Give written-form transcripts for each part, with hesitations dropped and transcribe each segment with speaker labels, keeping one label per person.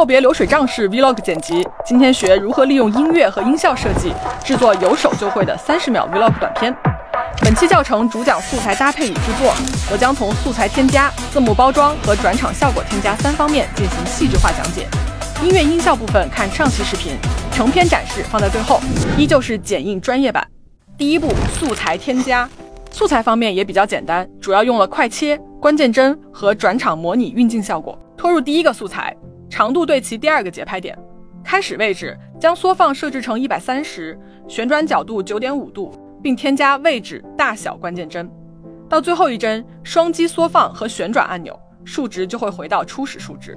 Speaker 1: 告别流水账式 Vlog 剪辑，今天学如何利用音乐和音效设计制作有手就会的30秒 Vlog 短片。本期教程主讲素材搭配与制作，我将从素材添加、字幕包装和转场效果添加3方面进行细致化讲解。音乐音效部分看上期视频，成片展示放在最后，依旧是剪映专业版。第一步，素材添加。素材方面也比较简单，主要用了快切、关键帧和转场模拟运镜效果。拖入第一个素材，长度对齐第2个节拍点，开始位置将缩放设置成130，旋转角度9.5度，并添加位置、大小关键帧。到最后一帧，双击缩放和旋转按钮，数值就会回到初始数值。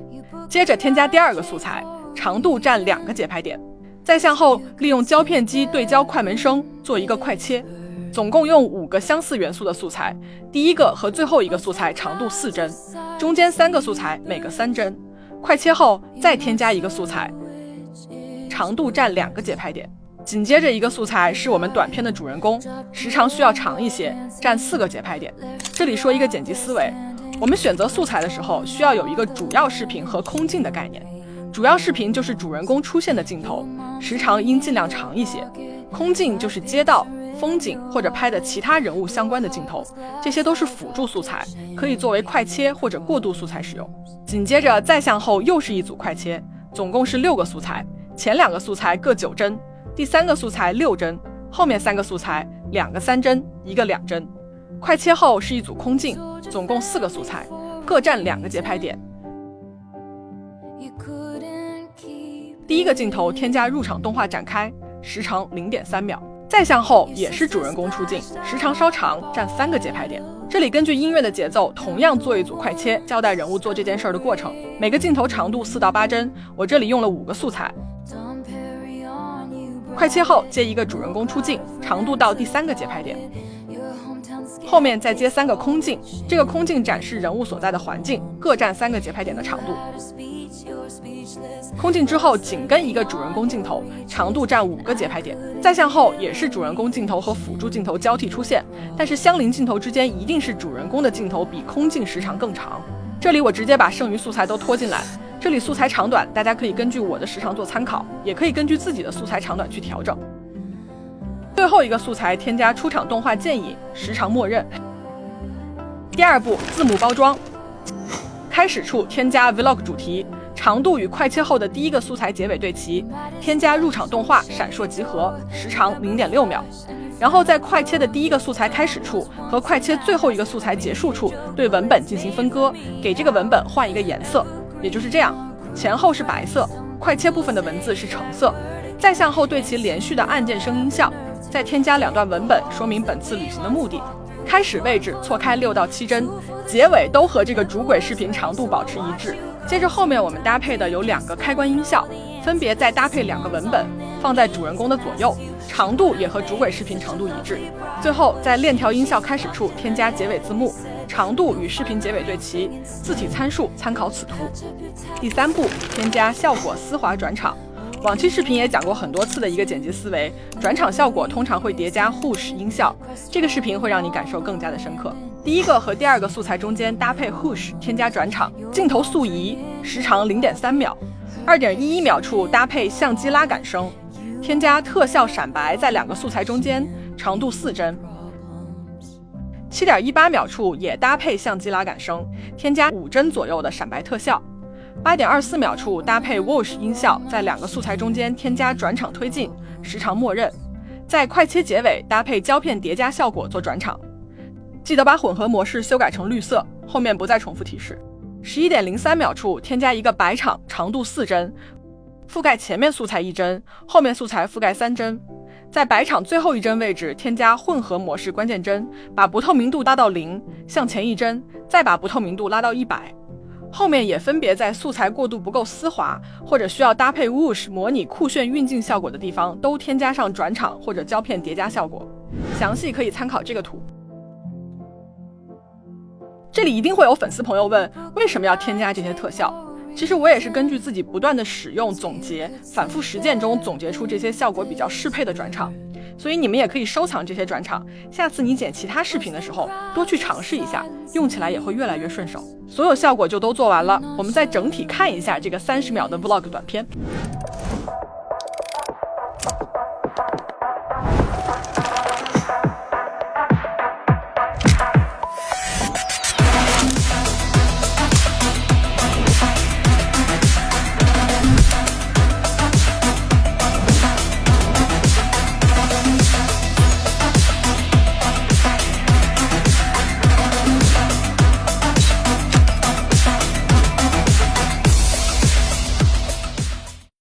Speaker 1: 接着添加第2个素材，长度占2个节拍点。再向后利用胶片机对焦快门声做一个快切，总共用5个相似元素的素材，第一个和最后一个素材长度4帧，中间3个素材每个3帧。快切后再添加一个素材，长度占2个节拍点。紧接着一个素材是我们短片的主人公，时长需要长一些，占4个节拍点。这里说一个剪辑思维，我们选择素材的时候需要有一个主要视频和空镜的概念。主要视频就是主人公出现的镜头，时长应尽量长一些。空镜就是街道、风景或者拍的其他人物相关的镜头，这些都是辅助素材，可以作为快切或者过渡素材使用。紧接着再向后又是一组快切，总共是6个素材，前2个素材各9帧，第3个素材6帧，后面3个素材2个3帧，1个2帧。快切后是一组空镜，总共4个素材，各占2个节拍点。第一个镜头添加入场动画展开，时长0.3秒。再向后也是主人公出镜，时长稍长，占3个节拍点。这里根据音乐的节奏同样做一组快切，交代人物做这件事的过程。每个镜头长度4到8帧，我这里用了5个素材。快切后接一个主人公出镜，长度到第3个节拍点，后面再接3个空镜，这个空镜展示人物所在的环境，各占3个节拍点的长度。空镜之后紧跟一个主人公镜头，长度占5个节拍点。再向后也是主人公镜头和辅助镜头交替出现，但是相邻镜头之间一定是主人公的镜头比空镜时长更长。这里我直接把剩余素材都拖进来，这里素材长短大家可以根据我的时长做参考，也可以根据自己的素材长短去调整。最后一个素材添加出场动画渐引，时长默认。第2步，字幕包装。开始处添加 Vlog 主题，长度与快切后的第一个素材结尾对齐，添加入场动画闪烁集合，时长0.6秒。然后在快切的第一个素材开始处和快切最后一个素材结束处对文本进行分割，给这个文本换一个颜色，也就是这样，前后是白色，快切部分的文字是橙色。再向后对齐连续的按键声音效，再添加2段文本说明本次旅行的目的。开始位置错开6到7帧，结尾都和这个主轨视频长度保持一致。接着后面我们搭配的有2个开关音效，分别再搭配2个文本，放在主人公的左右，长度也和主轨视频长度一致。最后在链条音效开始处添加结尾字幕，长度与视频结尾对齐，字体参数参考此图。第3步，添加效果丝滑转场。往期视频也讲过很多次的一个剪辑思维，转场效果通常会叠加 Whoosh 音效，这个视频会让你感受更加的深刻。第1个和第2个素材中间搭配 Whoosh 添加转场，镜头速移，时长0.3秒。2.11秒处搭配相机拉杆声，添加特效闪白在2个素材中间，长度4帧。7.18秒处也搭配相机拉杆声，添加5帧左右的闪白特效。8.24秒处搭配 Whoosh 音效，在2个素材中间添加转场推进，时长默认。在快切结尾搭配胶片叠加效果做转场。记得把混合模式修改成绿色，后面不再重复提示。11.03秒处添加一个白场，长度4帧，覆盖前面素材1帧，后面素材覆盖3帧。在白场最后1帧位置添加混合模式关键帧，把不透明度拉到0，向前1帧，再把不透明度拉到100。后面也分别在素材过渡不够丝滑，或者需要搭配 Whoosh 模拟酷炫运镜效果的地方，都添加上转场或者胶片叠加效果。详细可以参考这个图。这里一定会有粉丝朋友问，为什么要添加这些特效？其实我也是根据自己不断的使用、总结、反复实践中总结出这些效果比较适配的转场。所以你们也可以收藏这些转场，下次你剪其他视频的时候多去尝试一下，用起来也会越来越顺手。所有效果就都做完了，我们再整体看一下这个30秒的 vlog 短片。